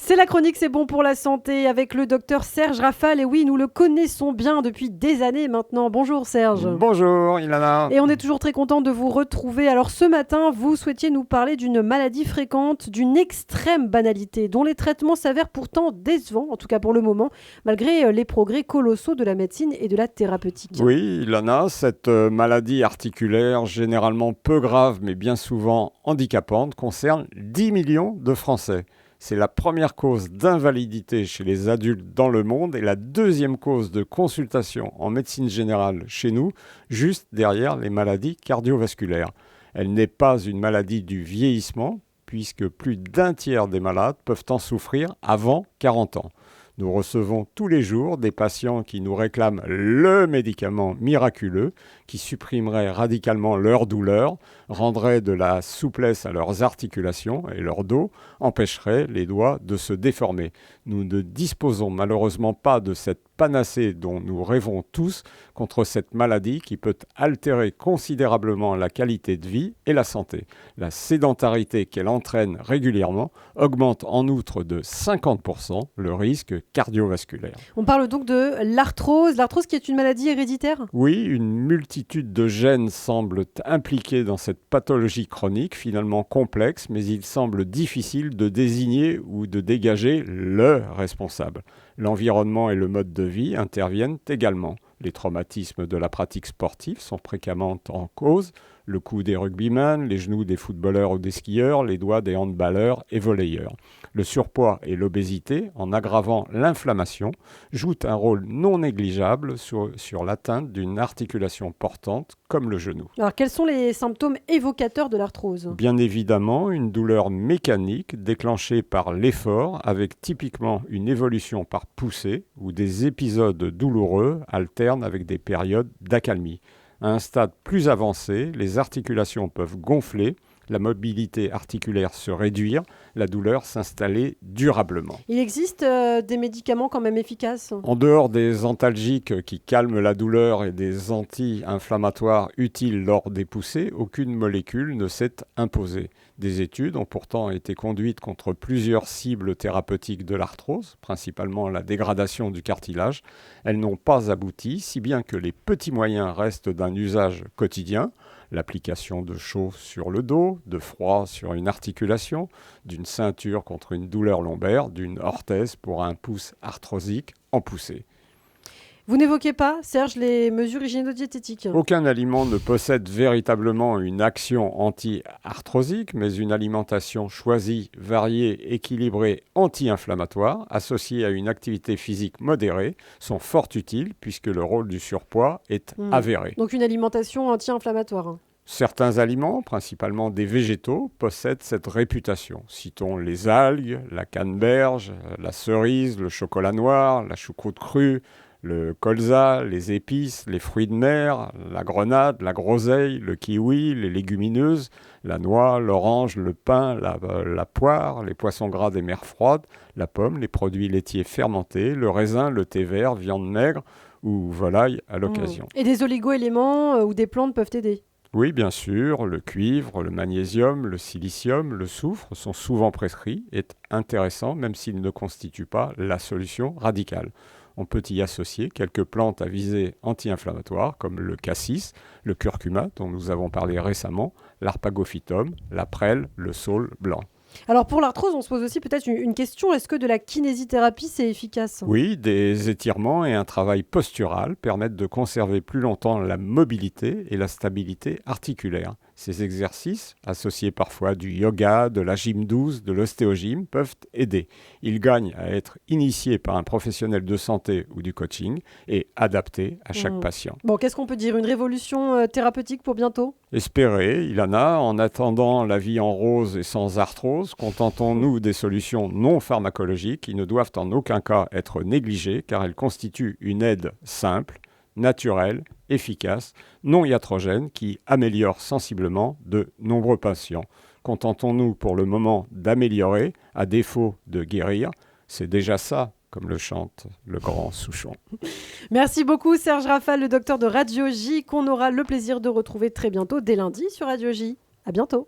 C'est la chronique, c'est bon pour la santé avec le docteur Serge Rafal. Et oui, nous le connaissons bien depuis des années maintenant. Bonjour Serge. Bonjour Ilana. Et on est toujours très content de vous retrouver. Alors ce matin, vous souhaitiez nous parler d'une maladie fréquente, d'une extrême banalité, dont les traitements s'avèrent pourtant décevants, en tout cas pour le moment, malgré les progrès colossaux de la médecine et de la thérapeutique. Oui Ilana, cette maladie articulaire, généralement peu grave mais bien souvent handicapante, concerne 10 millions de Français. C'est la première cause d'invalidité chez les adultes dans le monde et la deuxième cause de consultation en médecine générale chez nous, juste derrière les maladies cardiovasculaires. Elle n'est pas une maladie du vieillissement, puisque plus d'un tiers des malades peuvent en souffrir avant 40 ans. Nous recevons tous les jours des patients qui nous réclament le médicament miraculeux qui supprimerait radicalement leur douleur, rendrait de la souplesse à leurs articulations et leur dos, empêcherait les doigts de se déformer. Nous ne disposons malheureusement pas de cette panacée dont nous rêvons tous contre cette maladie qui peut altérer considérablement la qualité de vie et la santé. La sédentarité qu'elle entraîne régulièrement augmente en outre de 50% le risque cardiovasculaire. On parle donc de l'arthrose qui est une maladie héréditaire ? Oui, une multitude de gènes semblent impliqués dans cette pathologie chronique, finalement complexe, mais il semble difficile de désigner ou de dégager le responsable. L'environnement et le mode de vie interviennent également. Les traumatismes de la pratique sportive sont fréquemment en cause. Le cou des rugbyman, les genoux des footballeurs ou des skieurs, les doigts des handballeurs et volleyeurs. Le surpoids et l'obésité, en aggravant l'inflammation, jouent un rôle non négligeable sur l'atteinte d'une articulation portante comme le genou. Alors quels sont les symptômes évocateurs de l'arthrose ? Bien évidemment, une douleur mécanique déclenchée par l'effort avec typiquement une évolution par poussée où des épisodes douloureux alternent avec des périodes d'accalmie. À un stade plus avancé, les articulations peuvent gonfler, la mobilité articulaire se réduire, la douleur s'installer durablement. Il existe des médicaments quand même efficaces ? En dehors des antalgiques qui calment la douleur et des anti-inflammatoires utiles lors des poussées, aucune molécule ne s'est imposée. Des études ont pourtant été conduites contre plusieurs cibles thérapeutiques de l'arthrose, principalement la dégradation du cartilage. Elles n'ont pas abouti, si bien que les petits moyens restent d'un usage quotidien. L'application de chaud sur le dos, de froid sur une articulation, d'une ceinture contre une douleur lombaire, d'une orthèse pour un pouce arthrosique en poussée. Vous n'évoquez pas, Serge, les mesures hygiéno-diététiques ? Aucun aliment ne possède véritablement une action anti-arthrosique, mais une alimentation choisie, variée, équilibrée, anti-inflammatoire, associée à une activité physique modérée, sont fort utiles puisque le rôle du surpoids est avéré. Donc une alimentation anti-inflammatoire. Certains aliments, principalement des végétaux, possèdent cette réputation. Citons les algues, la canneberge, la cerise, le chocolat noir, la choucroute crue, le colza, les épices, les fruits de mer, la grenade, la groseille, le kiwi, les légumineuses, la noix, l'orange, le pain, la poire, les poissons gras des mers froides, la pomme, les produits laitiers fermentés, le raisin, le thé vert, viande maigre ou volaille à l'occasion. Et des oligo-éléments ou des plantes peuvent aider ? Oui, bien sûr, le cuivre, le magnésium, le silicium, le soufre sont souvent prescrits et intéressants même s'ils ne constituent pas la solution radicale. On peut y associer quelques plantes à visée anti-inflammatoire comme le cassis, le curcuma dont nous avons parlé récemment, l'arpagophytum, la prêle, le saule blanc. Alors pour l'arthrose, on se pose aussi peut-être une question, est-ce que de la kinésithérapie c'est efficace ? Oui, des étirements et un travail postural permettent de conserver plus longtemps la mobilité et la stabilité articulaire. Ces exercices, associés parfois à du yoga, de la gym douce, de l'ostéogym, peuvent aider. Ils gagnent à être initiés par un professionnel de santé ou du coaching et adaptés à chaque patient. Bon, qu'est-ce qu'on peut dire ? Une révolution thérapeutique pour bientôt ? Espérez, Ilana, en attendant la vie en rose et sans arthrose, contentons-nous des solutions non pharmacologiques qui ne doivent en aucun cas être négligées car elles constituent une aide simple, naturelle, efficace, non iatrogène qui améliore sensiblement de nombreux patients. Contentons-nous pour le moment d'améliorer, à défaut de guérir. C'est déjà ça, comme le chante le grand Souchon. Merci beaucoup Serge Rafal, le docteur de Radio J, qu'on aura le plaisir de retrouver très bientôt, dès lundi sur Radio J. À bientôt.